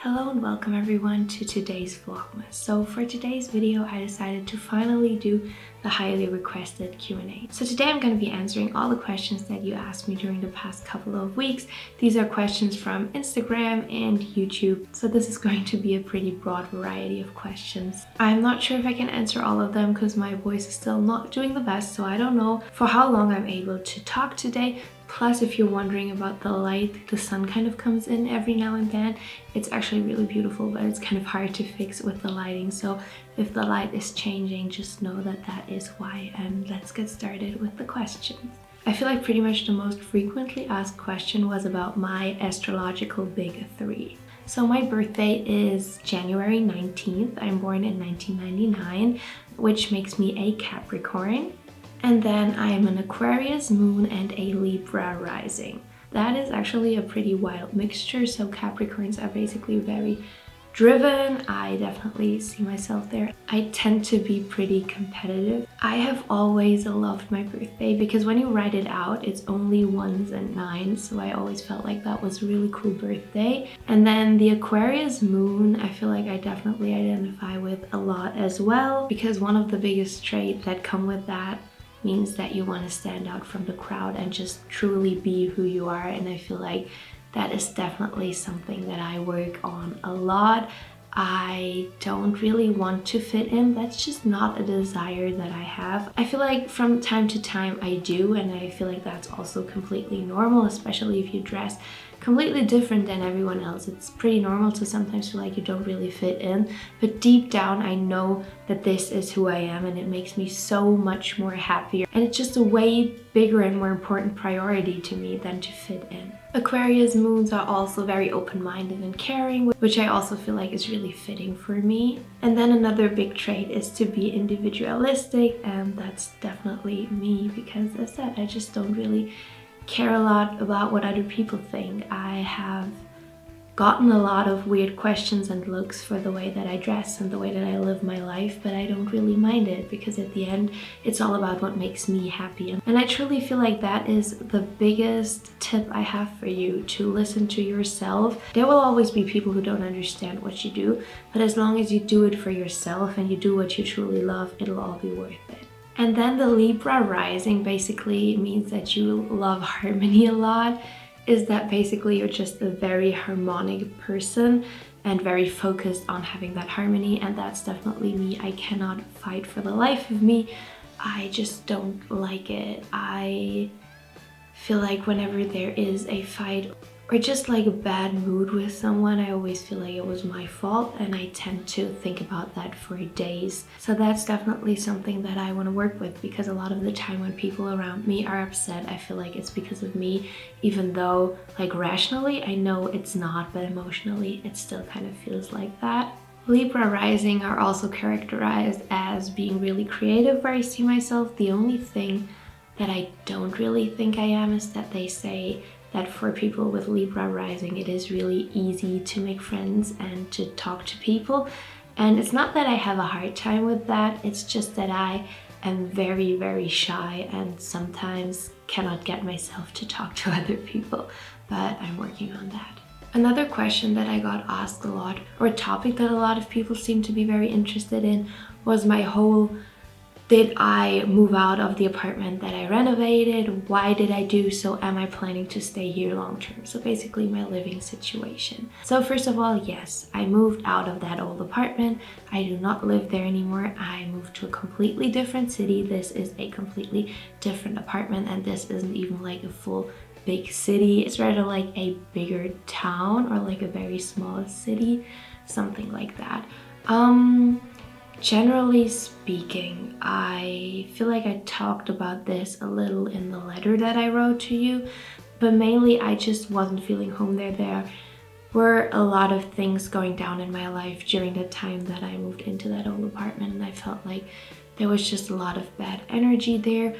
Hello and welcome everyone to today's Vlogmas. So for today's video, I decided to finally do the highly requested Q&A. So today I'm going to be answering all the questions that you asked me during the past couple of weeks. These are questions from Instagram and YouTube. So this is going to be a pretty broad variety of questions. I'm not sure if I can answer all of them because my voice is still not doing the best. So I don't know for how long I'm able to talk today. Plus, if you're wondering about the light, the sun kind of comes in every now and then. It's actually really beautiful, but it's kind of hard to fix with the lighting. So if the light is changing, just know that that is why. And let's get started with the questions. I feel like pretty much the most frequently asked question was about my astrological big three. So my birthday is January 19th. I'm born in 1999, which makes me a Capricorn. And then I am an Aquarius moon and a Libra rising. That is actually a pretty wild mixture. So Capricorns are basically very driven. I definitely see myself there. I tend to be pretty competitive. I have always loved my birthday because when you write it out, it's only ones and nines. So I always felt like that was a really cool birthday. And then the Aquarius moon, I feel like I definitely identify with a lot as well, because one of the biggest traits that come with that means that you want to stand out from the crowd and just truly be who you are. And I feel like that is definitely something that I work on a lot. I don't really want to fit in. That's just not a desire that I have. I feel like from time to time I do, and I feel like that's also completely normal, especially if you dress completely different than everyone else. It's pretty normal to sometimes feel like you don't really fit in, but deep down I know that this is who I am, and it makes me so much more happier, and it's just a way bigger and more important priority to me than to fit in. Aquarius moons are also very open-minded and caring, which I also feel like is really fitting for me. And then another big trait is to be individualistic, and that's definitely me because, as I said, I just don't really care a lot about what other people think. I have gotten a lot of weird questions and looks for the way that I dress and the way that I live my life, but I don't really mind it because at the end it's all about what makes me happy. And I truly feel like that is the biggest tip I have for you, to listen to yourself. There will always be people who don't understand what you do, but as long as you do it for yourself and you do what you truly love, it'll all be worth it. And then the Libra rising basically means that you love harmony a lot. Is that basically you're just a very harmonic person and very focused on having that harmony, and that's definitely me. I cannot fight for the life of me. I just don't like it. I feel like whenever there is a fight or just like a bad mood with someone, I always feel like it was my fault, and I tend to think about that for days. So that's definitely something that I want to work with, because a lot of the time when people around me are upset, I feel like it's because of me, even though like rationally I know it's not, but emotionally it still kind of feels like that. Libra rising are also characterized as being really creative, where I see myself. The only thing that I don't really think I am is that they say that for people with Libra rising, it is really easy to make friends and to talk to people. And it's not that I have a hard time with that, it's just that I am very, very shy and sometimes cannot get myself to talk to other people, but I'm working on that. Another question that I got asked a lot, or a topic that a lot of people seem to be very interested in, was my whole did I move out of the apartment that I renovated? Why did I do so? Am I planning to stay here long term? So basically my living situation. So first of all, yes, I moved out of that old apartment. I do not live there anymore. I moved to a completely different city. This is a completely different apartment, and this isn't even like a full big city. It's rather like a bigger town or like a very small city, something like that. Generally speaking, I feel like I talked about this a little in the letter that I wrote to you, but mainly I just wasn't feeling home there. There were a lot of things going down in my life during the time that I moved into that old apartment, and I felt like there was just a lot of bad energy there.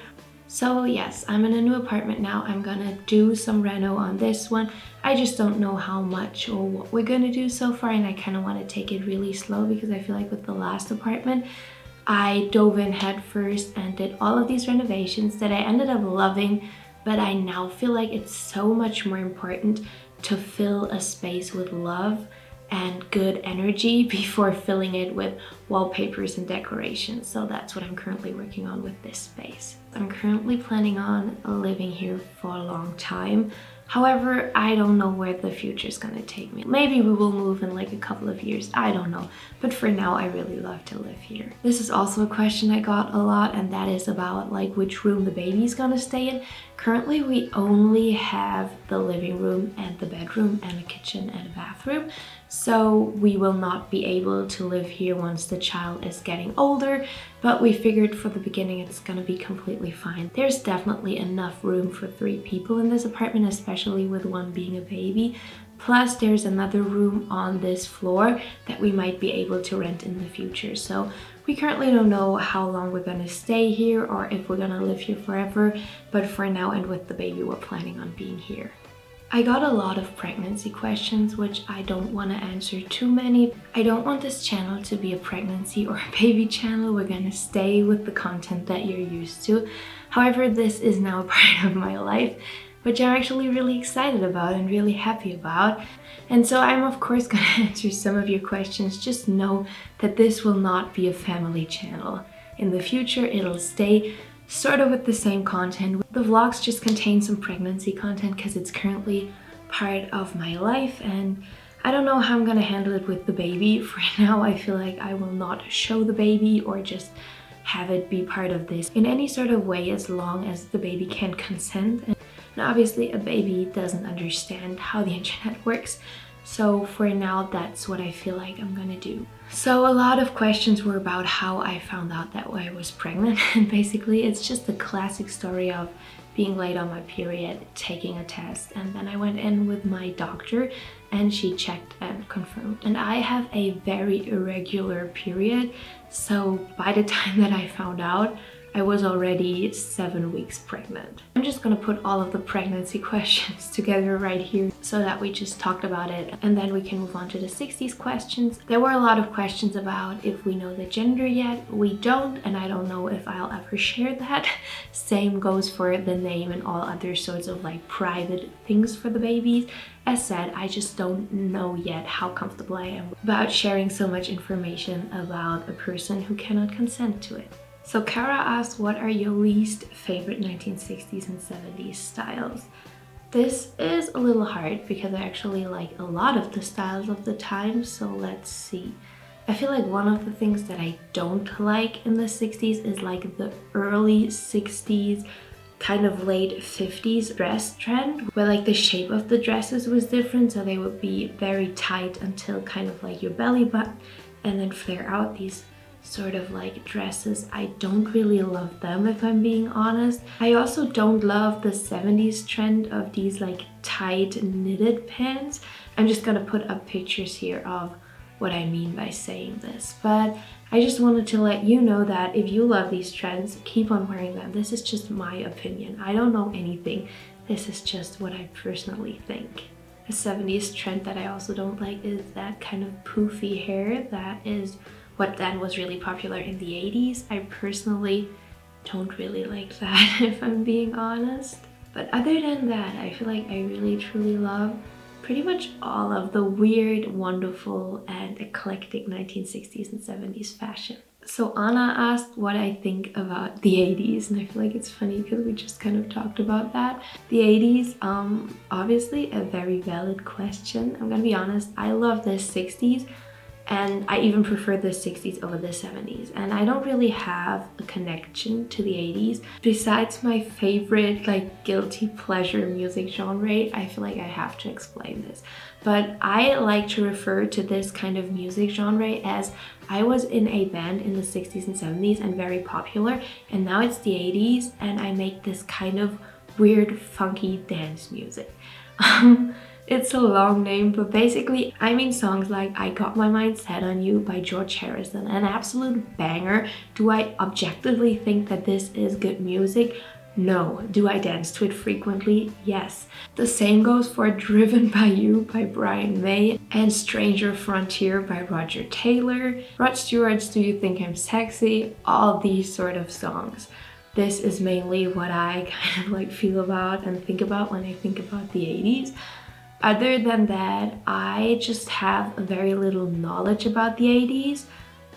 So yes, I'm in a new apartment now. I'm gonna do some reno on this one. I just don't know how much or what we're gonna do so far, and I kind of want to take it really slow because I feel like with the last apartment, I dove in head first and did all of these renovations that I ended up loving, but I now feel like it's so much more important to fill a space with love and good energy before filling it with wallpapers and decorations. So that's what I'm currently working on with this space. I'm currently planning on living here for a long time. However, I don't know where the future is gonna take me. Maybe we will move in like a couple of years, I don't know. But for now, I really love to live here. This is also a question I got a lot, and that is about like which room the baby's gonna stay in. Currently, we only have the living room and the bedroom and a kitchen and a bathroom. So we will not be able to live here once the child is getting older, but we figured for the beginning it's gonna be completely fine. There's definitely enough room for 3 people in this apartment, especially with one being a baby. Plus there's another room on this floor that we might be able to rent in the future. So we currently don't know how long we're gonna stay here or if we're gonna live here forever, but for now and with the baby, we're planning on being here. I got a lot of pregnancy questions, which I don't want to answer too many. I don't want this channel to be a pregnancy or a baby channel. We're gonna stay with the content that you're used to. However, this is now a part of my life, which I'm actually really excited about and really happy about. And so I'm of course gonna answer some of your questions. Just know that this will not be a family channel. In the future, it'll stay sort of with the same content. The vlogs just contain some pregnancy content because it's currently part of my life, and I don't know how I'm gonna handle it with the baby. For now, I feel like I will not show the baby or just have it be part of this in any sort of way as long as the baby can consent. And obviously a baby doesn't understand how the internet works. So for now, that's what I feel like I'm gonna do. So a lot of questions were about how I found out that I was pregnant. And basically it's just the classic story of being late on my period, taking a test, and then I went in with my doctor and she checked and confirmed. And I have a very irregular period. So by the time that I found out, I was already 7 weeks pregnant. I'm just gonna put all of the pregnancy questions together right here so that we just talked about it, and then we can move on to the 60s questions. There were a lot of questions about if we know the gender yet. We don't, and I don't know if I'll ever share that. Same goes for the name and all other sorts of like private things for the babies. As said, I just don't know yet how comfortable I am about sharing so much information about a person who cannot consent to it. So Kara asked, what are your least favorite 1960s and 70s styles? This is a little hard because I actually like a lot of the styles of the time, so let's see. I feel like one of the things that I don't like in the 60s is like the early 60s, kind of late 50s dress trend, where like the shape of the dresses was different, so they would be very tight until kind of like your belly button and then flare out. These sort of like dresses, I don't really love them if I'm being honest. I also don't love the 70s trend of these like tight knitted pants. I'm just gonna put up pictures here of what I mean by saying this, but I just wanted to let you know that if you love these trends, keep on wearing them. This is just my opinion. I don't know anything. This is just what I personally think. A 70s trend that I also don't like is that kind of poofy hair that is what then was really popular in the 80s. I personally don't really like that if I'm being honest. But other than that, I feel like I really truly love pretty much all of the weird, wonderful, and eclectic 1960s and 70s fashion. So Anna asked what I think about the 80s, and I feel like it's funny because we just kind of talked about that. The 80s, obviously a very valid question. I'm gonna be honest, I love the 60s, and I even prefer the 60s over the 70s, and I don't really have a connection to the 80s besides my favorite like guilty pleasure music genre. I feel like I have to explain this, but I like to refer to this kind of music genre as I was in a band in the 60s and 70s and very popular, and now it's the 80s and I make this kind of weird funky dance music. It's a long name, but basically I mean songs like I Got My Mind Set on You by George Harrison, an absolute banger. Do I objectively think that this is good music? No. Do I dance to it frequently? Yes. The same goes for Driven by You by Brian May and Stranger Frontier by Roger Taylor, Rod Stewart's Do You Think I'm Sexy, all these sort of songs. This is mainly what I kind of like feel about and think about when I think about the 80s. Other than that, I just have very little knowledge about the 80s.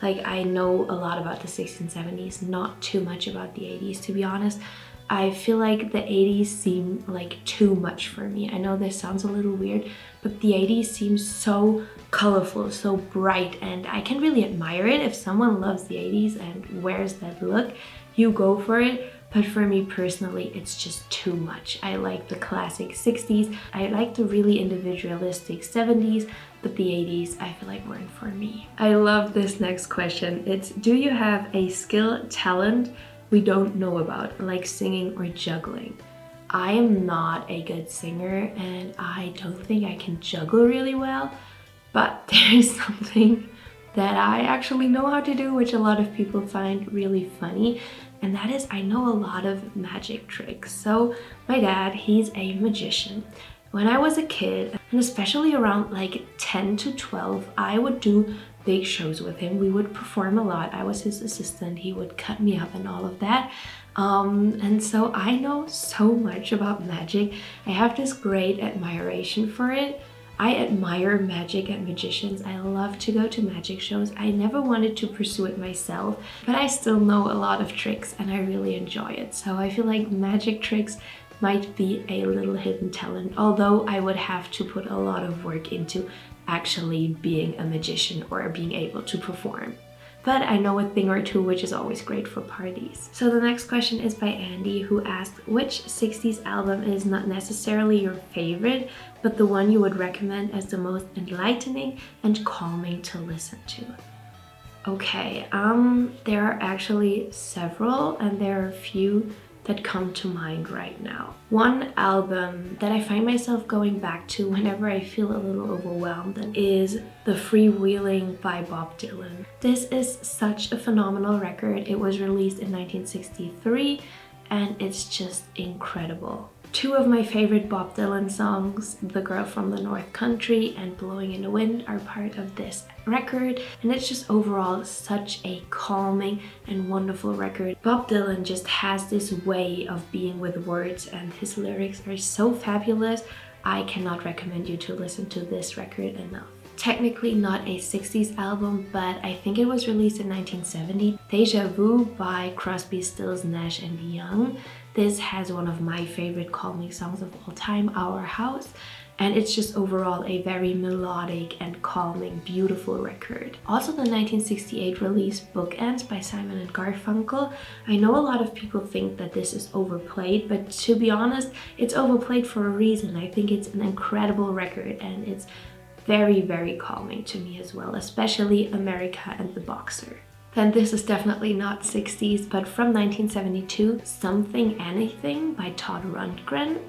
Like, I know a lot about the 60s and 70s, not too much about the 80s, to be honest. I feel like the 80s seem like too much for me. I know this sounds a little weird, but the 80s seems so colorful, so bright, and I can really admire it. If someone loves the 80s and wears that look, you go for it. But for me personally, it's just too much. I like the classic 60s. I like the really individualistic 70s, but the 80s I feel like weren't for me. I love this next question. It's, do you have a skill, talent we don't know about, like singing or juggling? I am not a good singer and I don't think I can juggle really well, but there is something that I actually know how to do, which a lot of people find really funny, and that is I know a lot of magic tricks. So my dad, he's a magician. When I was a kid, and especially around like 10 to 12, I would do big shows with him. We would perform a lot. I was his assistant. He would cut me up and all of that. And so I know so much about magic. I have this great admiration for it. I admire magic and magicians. I love to go to magic shows. I never wanted to pursue it myself, but I still know a lot of tricks and I really enjoy it. So I feel like magic tricks might be a little hidden talent, although I would have to put a lot of work into actually being a magician or being able to perform. But I know a thing or two, which is always great for parties. So the next question is by Andy, who asked, which 60s album is not necessarily your favorite, but the one you would recommend as the most enlightening and calming to listen to? Okay, there are actually several, and there are a few that come to mind right now. One album that I find myself going back to whenever I feel a little overwhelmed is The Freewheeling by Bob Dylan. This is such a phenomenal record. It was released in 1963 and it's just incredible. Two of my favorite Bob Dylan songs, The Girl from the North Country and Blowing in the Wind, are part of this record, and it's just overall such a calming and wonderful record. Bob Dylan just has this way of being with words, and his lyrics are so fabulous. I cannot recommend you to listen to this record enough. Technically not a 60s album, but I think it was released in 1970. Deja Vu by Crosby, Stills, Nash and Young. This has one of my favorite calming songs of all time, Our House, and it's just overall a very melodic and calming, beautiful record. Also the 1968 release Bookends by Simon and Garfunkel. I know a lot of people think that this is overplayed, but to be honest, it's overplayed for a reason. I think it's an incredible record and it's very, very calming to me as well, especially America and the Boxer. Then this is definitely not 60s, but from 1972, Something Anything by Todd Rundgren.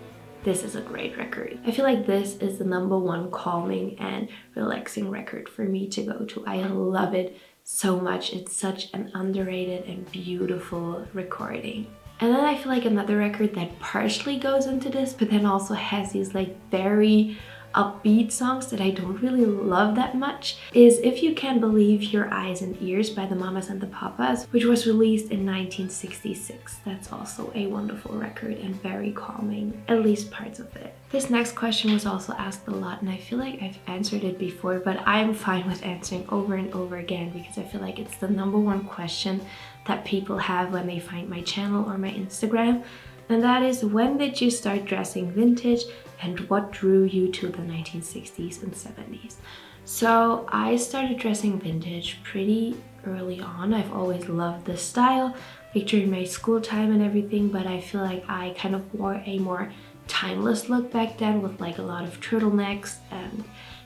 This is a great record. I feel like this is the #1 calming and relaxing record for me to go to. I love it so much. It's such an underrated and beautiful recording. And then I feel like another record that partially goes into this, but then also has these like very upbeat songs that I don't really love that much, is If You Can Believe Your Eyes and Ears by the Mamas and the Papas, which was released in 1966. That's also a wonderful record and very calming, at least parts of it. This next question was also asked a lot and I feel like I've answered it before, but I'm fine with answering over and over again because I feel like it's the #1 question that people have when they find my channel or my Instagram. And that is, when did you start dressing vintage and what drew you to the 1960s and 70s? So I started dressing vintage pretty early on. I've always loved this style, like during my school time and everything, but I feel like I kind of wore a more timeless look back then with like a lot of turtlenecks and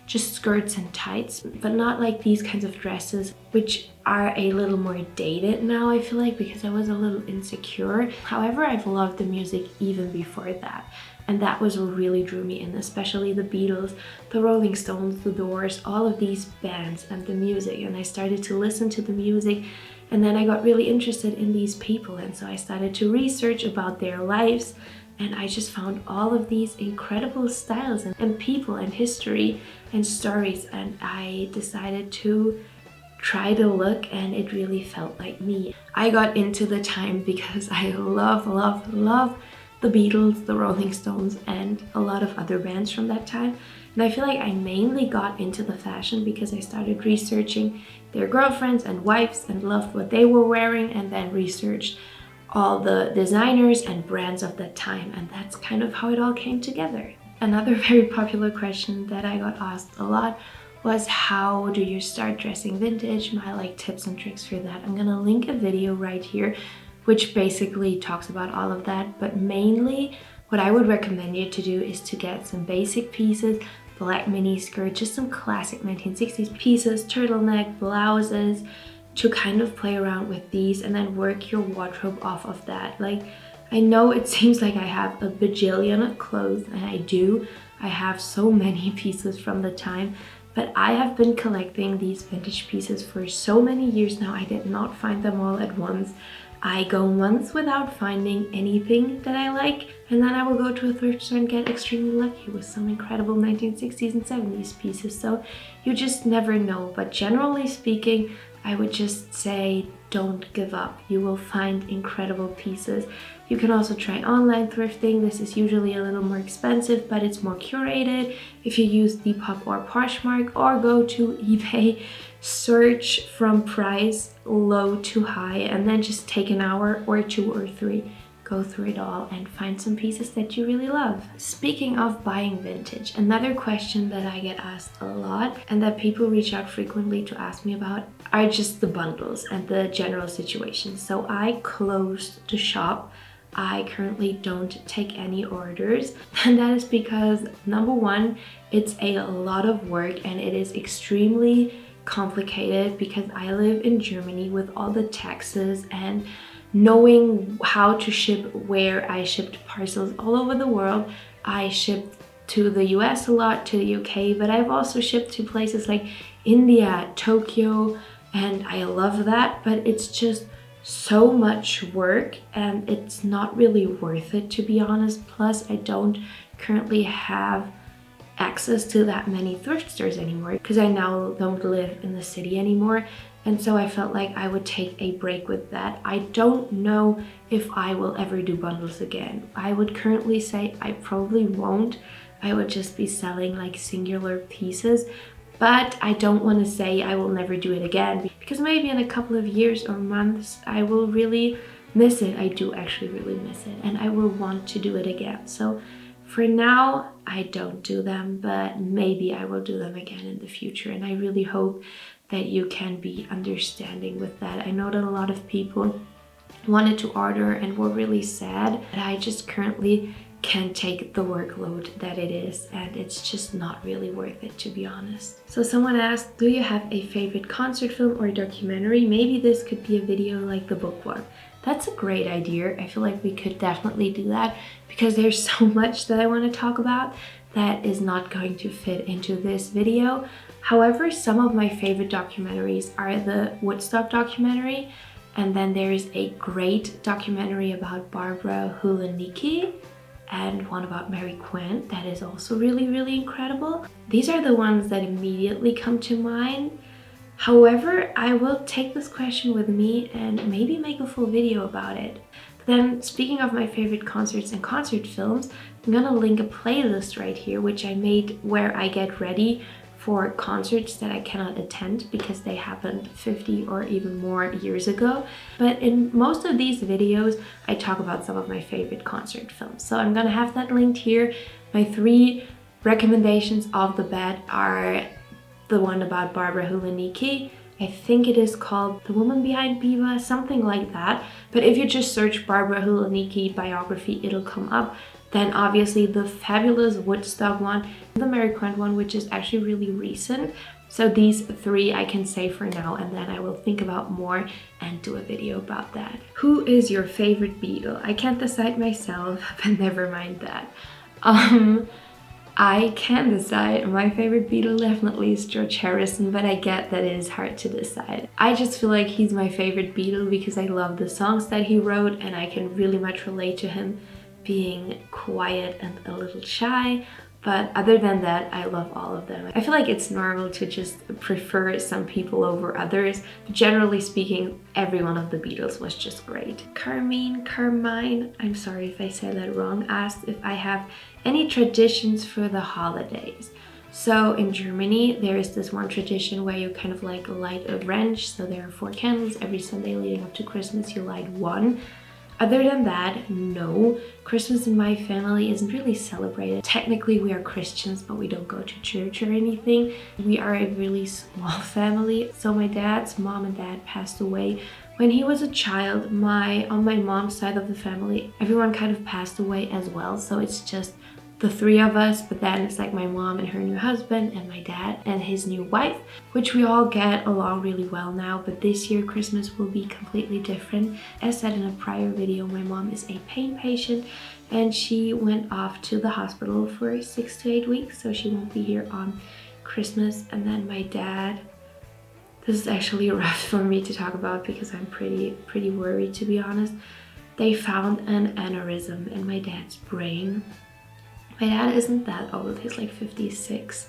just skirts and tights, but not like these kinds of dresses, which are a little more dated now, I feel like, because I was a little insecure. However, I've loved the music even before that, and that was what really drew me in, especially the Beatles, the Rolling Stones, the Doors, all of these bands and the music. And I started to listen to the music, and then I got really interested in these people, and so I started to research about their lives, and I just found all of these incredible styles and people and history and stories, and I decided to try the look, and it really felt like me. I got into the time because I love the Beatles, the Rolling Stones, and a lot of other bands from that time. And I feel like I mainly got into the fashion because I started researching their girlfriends and wives and loved what they were wearing, and then researched all the designers and brands of that time, and that's kind of how it all came together. Another very popular question that I got asked a lot was, how do you start dressing vintage? My tips and tricks for that. I'm gonna link a video right here which basically talks about all of that, but mainly what I would recommend you to do is to get some basic pieces, black mini skirt, just some classic 1960s pieces, turtleneck, blouses, to kind of play around with these and then work your wardrobe off of that. I know it seems like I have a bajillion clothes, and I do. I have so many pieces from the time, but I have been collecting these vintage pieces for so many years now. I did not find them all at once. I go months without finding anything that I like, and then I will go to a thrift store and get extremely lucky with some incredible 1960s and 70s pieces. So you just never know, but generally speaking, I would just say don't give up. You will find incredible pieces. You can also try online thrifting. This is usually a little more expensive, but it's more curated. If you use Depop or Poshmark, or go to eBay, search from price low to high, and then just take an hour or 2 or 3. Go through it all and find some pieces that you really love. Speaking of buying vintage, another question that I get asked a lot and that people reach out frequently to ask me about are just the bundles and the general situation. So I closed the shop. I currently don't take any orders, and that is because, number one, it's a lot of work and it is extremely complicated because I live in Germany with all the taxes and knowing how to ship where. I shipped parcels all over the world. I shipped to the US a lot, to the UK, but I've also shipped to places like India, Tokyo, and I love that, but it's just so much work and it's not really worth it, to be honest. Plus, I don't currently have access to that many thrift stores anymore because I now don't live in the city anymore. And so I felt like I would take a break with that. I don't know if I will ever do bundles again. I would currently say I probably won't. I would just be selling singular pieces. But I don't want to say I will never do it again, because maybe in a couple of years or months I will really miss it. I do actually really miss it, and I will want to do it again. So for now, I don't do them, but maybe I will do them again in the future. And I really hope that you can be understanding with that. I know that a lot of people wanted to order and were really sad, but I just currently can't take the workload that it is, and it's just not really worth it, to be honest. So someone asked, do you have a favorite concert film or documentary? Maybe this could be a video like the book one. That's a great idea. I feel like we could definitely do that because there's so much that I want to talk about that is not going to fit into this video. However, some of my favorite documentaries are the Woodstock documentary, and then there's a great documentary about Barbara Hulanicki and one about Mary Quant that is also really, really incredible. These are the ones that immediately come to mind. However, I will take this question with me and maybe make a full video about it. Then, speaking of my favorite concerts and concert films, I'm gonna link a playlist right here which I made where I get ready for concerts that I cannot attend because they happened 50 or even more years ago. But in most of these videos, I talk about some of my favorite concert films. So I'm gonna have that linked here. My 3 recommendations off the bat are the one about Barbara Hulanicki. I think it is called The Woman Behind Biba, something like that. But if you just search Barbara Hulanicki biography, it'll come up. Then obviously the fabulous Woodstock one, the Mary Quant one, which is actually really recent. So these 3 I can say for now, and then I will think about more and do a video about that. Who is your favorite Beatle? I can't decide myself, but never mind that. I can decide. My favorite Beatle definitely is George Harrison, but I get that it is hard to decide. I just feel like he's my favorite Beatle because I love the songs that he wrote and I can really much relate to him being quiet and a little shy. But other than that, I love all of them. I feel like it's normal to just prefer some people over others, but generally speaking, every one of the Beatles was just great. Carmine, I'm sorry if I said that wrong, asked if I have any traditions for the holidays. So in Germany, there is this one tradition where you kind of like light a wrench. So there are 4 candles every Sunday leading up to Christmas. You light one. Other than that, no. Christmas in my family isn't really celebrated. Technically, we are Christians, but we don't go to church or anything. We are a really small family. So my dad's mom and dad passed away when he was a child. On my mom's side of the family, everyone kind of passed away as well. So it's just the 3 of us, but then it's like my mom and her new husband and my dad and his new wife, which we all get along really well now. But this year Christmas will be completely different. As said in a prior video, my mom is a pain patient and she went off to the hospital for 6 to 8 weeks, so she won't be here on Christmas. And then my dad, this is actually rough for me to talk about because I'm pretty worried, to be honest. They found an aneurysm in my dad's brain. My dad isn't that old, he's like 56,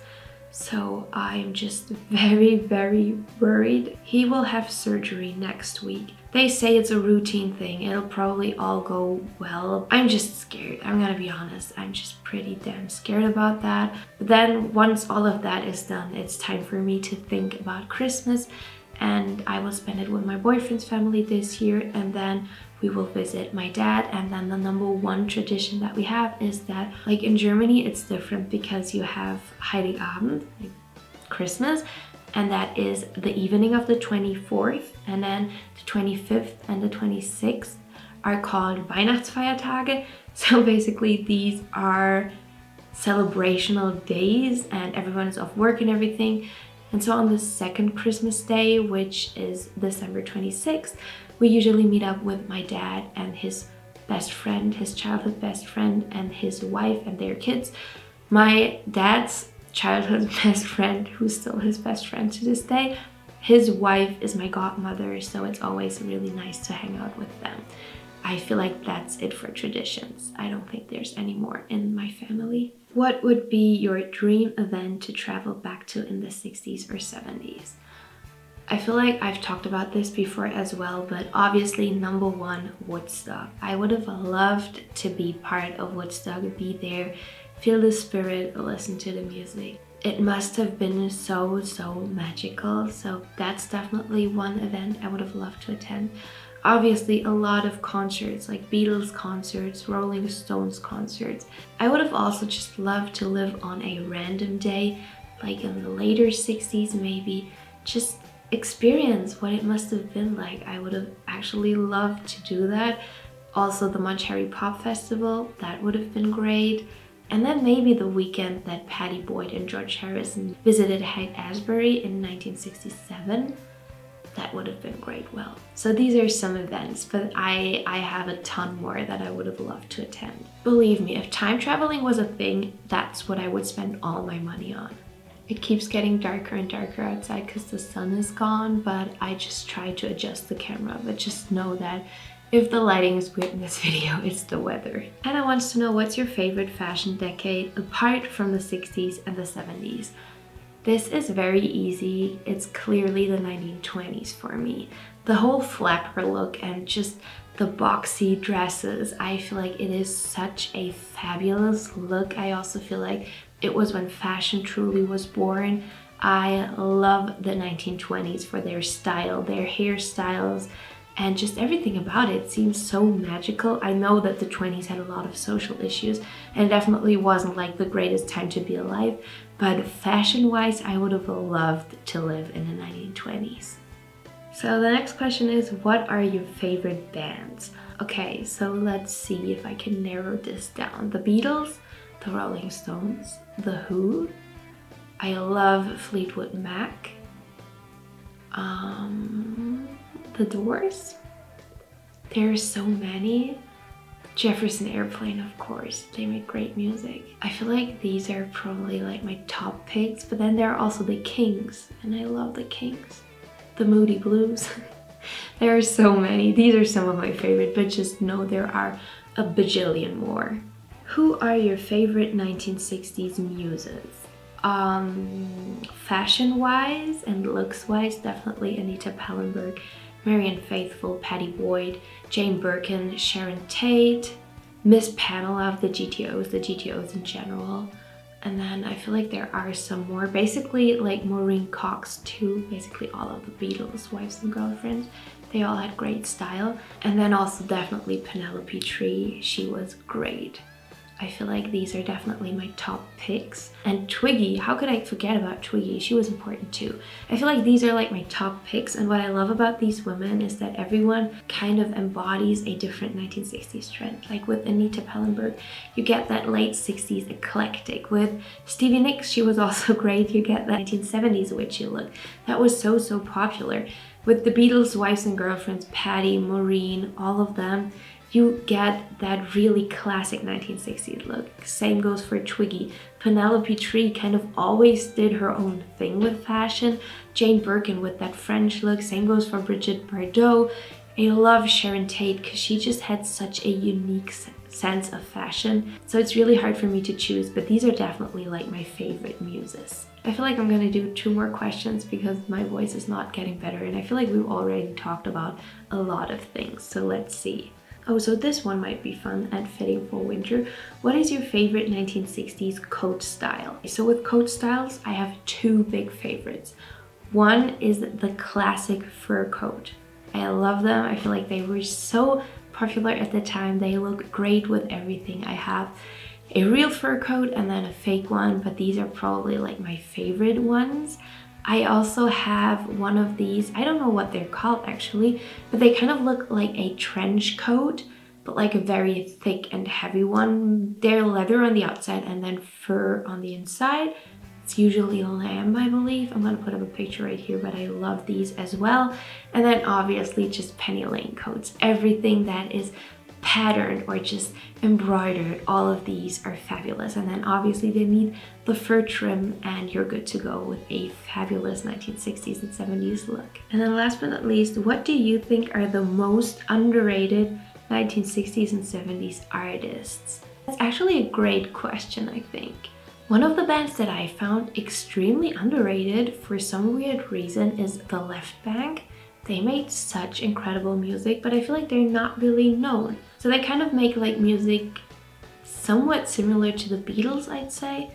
so I'm just very worried. He will have surgery next week. They say it's a routine thing, it'll probably all go well. I'm just scared, I'm gonna be honest. I'm just pretty damn scared about that. But then once all of that is done, it's time for me to think about Christmas, and I will spend it with my boyfriend's family this year, and then we will visit my dad. And then the number 1 tradition that we have is that, like in Germany, it's different because you have Heiligabend, like Christmas, and that is the evening of the 24th, and then the 25th and the 26th are called Weihnachtsfeiertage. So basically these are celebrational days and everyone is off work and everything. And so on the second Christmas day, which is December 26th, we usually meet up with my dad and his best friend, his childhood best friend, and his wife and their kids. My dad's childhood best friend, who's still his best friend to this day, his wife is my godmother, so it's always really nice to hang out with them. I feel like that's it for traditions. I don't think there's any more in my family. What would be your dream event to travel back to in the 60s or 70s? I feel like I've talked about this before as well, but obviously number 1, Woodstock. I would have loved to be part of Woodstock, be there, feel the spirit, listen to the music. It must have been so magical. So that's definitely one event I would have loved to attend. Obviously a lot of concerts, like Beatles concerts, Rolling Stones concerts. I would have also just loved to live on a random day, like in the later 60s maybe, just experience what it must have been like. I would have actually loved to do that. Also the Munch Harry Pop Festival, that would have been great. And then maybe the weekend that Patty Boyd and George Harrison visited Haight-Ashbury in 1967. That would have been great. Well, so these are some events, but I have a ton more that I would have loved to attend. Believe me, if time traveling was a thing, that's what I would spend all my money on. It keeps getting darker and darker outside because the sun is gone, but I just try to adjust the camera. But just know that if the lighting is weird in this video, it's the weather. Hannah wants to know, what's your favorite fashion decade apart from the 60s and the 70s? This is very easy. It's clearly the 1920s for me. The whole flapper look and just the boxy dresses, I feel like it is such a fabulous look. I also feel like it was when fashion truly was born. I love the 1920s for their style, their hairstyles, and just everything about it seems so magical. I know that the 20s had a lot of social issues and definitely wasn't like the greatest time to be alive, but fashion-wise, I would have loved to live in the 1920s. So the next question is, what are your favorite bands? Okay, so let's see if I can narrow this down. The Beatles, the Rolling Stones, The Who. I love Fleetwood Mac. The Doors. There are so many. Jefferson Airplane, of course. They make great music. I feel like these are probably like my top picks, but then there are also the Kings, and I love the Kings. The Moody Blues. There are so many. These are some of my favorite, but just know there are a bajillion more. Who are your favorite 1960s muses? Fashion-wise and looks-wise, definitely Anita Pallenberg, Marianne Faithfull, Patty Boyd, Jane Birkin, Sharon Tate, Miss Pamela of the GTOs in general. And then I feel like there are some more, basically like Maureen Cox too, basically all of the Beatles' wives and girlfriends. They all had great style. And then also definitely Penelope Tree, she was great. I feel like these are definitely my top picks. And Twiggy, how could I forget about Twiggy? She was important too. I feel like these are like my top picks, and what I love about these women is that everyone kind of embodies a different 1960s trend. Like with Anita Pallenberg, you get that late 60s eclectic. With Stevie Nicks, she was also great. You get that 1970s witchy look. That was so popular. With the Beatles' wives and girlfriends, Patty, Maureen, all of them, you get that really classic 1960s look. Same goes for Twiggy. Penelope Tree kind of always did her own thing with fashion. Jane Birkin with that French look. Same goes for Brigitte Bardot. I love Sharon Tate because she just had such a unique sense of fashion. So it's really hard for me to choose, but these are definitely like my favorite muses. I feel like I'm gonna do 2 more questions because my voice is not getting better, and I feel like we've already talked about a lot of things. So let's see. Oh, so this one might be fun and fitting for winter. What is your favorite 1960s coat style? So with coat styles, I have 2 big favorites. One is the classic fur coat. I love them. I feel like they were so popular at the time. They look great with everything. I have a real fur coat and then a fake one, but these are probably like my favorite ones. I also have one of these, I don't know what they're called actually, but they kind of look like a trench coat, but like a very thick and heavy one. They're leather on the outside and then fur on the inside. It's usually lamb, I believe. I'm gonna put up a picture right here, but I love these as well. And then obviously just Penny Lane coats. Everything that is patterned or just embroidered, all of these are fabulous. And then obviously they need the fur trim and you're good to go with a fabulous 1960s and 70s look. And then last but not least, what do you think are the most underrated 1960s and 70s artists? That's actually a great question, I think. One of the bands that I found extremely underrated for some weird reason is The Left Bank. They made such incredible music, but I feel like they're not really known. So they kind of make like music somewhat similar to the Beatles, I'd say,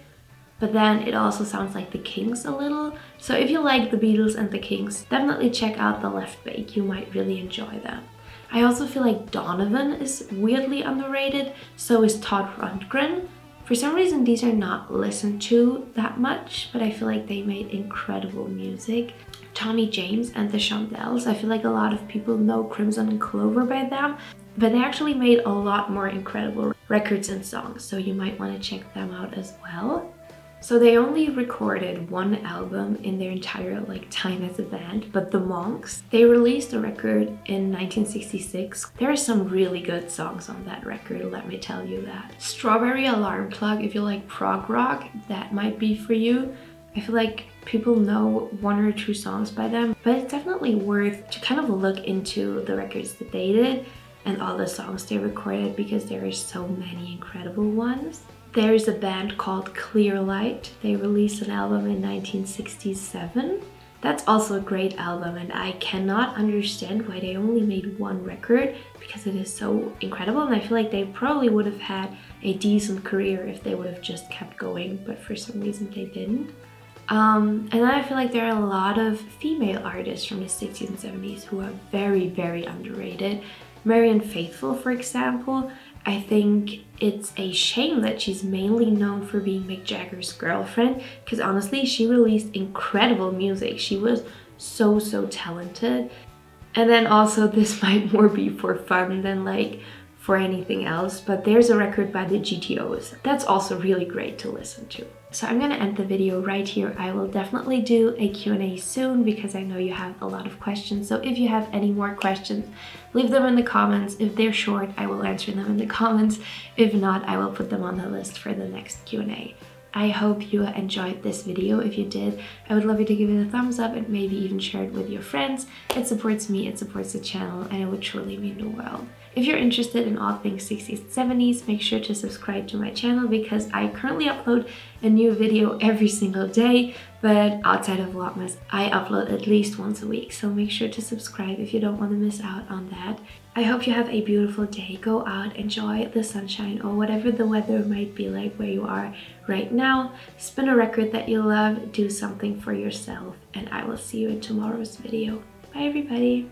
but then it also sounds like the Kings a little. So if you like the Beatles and the Kings, definitely check out The Left Bank. You might really enjoy them. I also feel like Donovan is weirdly underrated, so is Todd Rundgren. For some reason, these are not listened to that much, but I feel like they made incredible music. Tommy James and the Shondells, I feel like a lot of people know Crimson and Clover by them, but they actually made a lot more incredible records and songs, so you might want to check them out as well. So they only recorded 1 album in their entire time as a band, but the Monks, they released a record in 1966. There are some really good songs on that record, let me tell you that. Strawberry Alarm Clock, if you like prog rock, that might be for you. I feel like people know 1 or 2 songs by them, but it's definitely worth to kind of look into the records that they did and all the songs they recorded because there are so many incredible ones. There's a band called Clear Light. They released an album in 1967. That's also a great album, and I cannot understand why they only made 1 record because it is so incredible, and I feel like they probably would have had a decent career if they would have just kept going, but for some reason they didn't. And then I feel like there are a lot of female artists from the 60s and 70s who are very, very underrated. Marianne Faithfull, for example, I think it's a shame that she's mainly known for being Mick Jagger's girlfriend, because honestly, she released incredible music. She was so talented. And then also, this might more be for fun than for anything else, but there's a record by the GTOs. That's also really great to listen to. So I'm gonna end the video right here. I will definitely do a Q&A soon because I know you have a lot of questions. So if you have any more questions, leave them in the comments. If they're short, I will answer them in the comments. If not, I will put them on the list for the next Q&A. I hope you enjoyed this video. If you did, I would love you to give it a thumbs up and maybe even share it with your friends. It supports me, it supports the channel, and it would truly mean the world. If you're interested in all things 60s and 70s, make sure to subscribe to my channel because I currently upload a new video every single day. But outside of Vlogmas, I upload at least once a week, so make sure to subscribe if you don't want to miss out on that. I hope you have a beautiful day. Go out, enjoy the sunshine or whatever the weather might be like where you are right now. Spin a record that you love, do something for yourself, and I will see you in tomorrow's video. Bye everybody!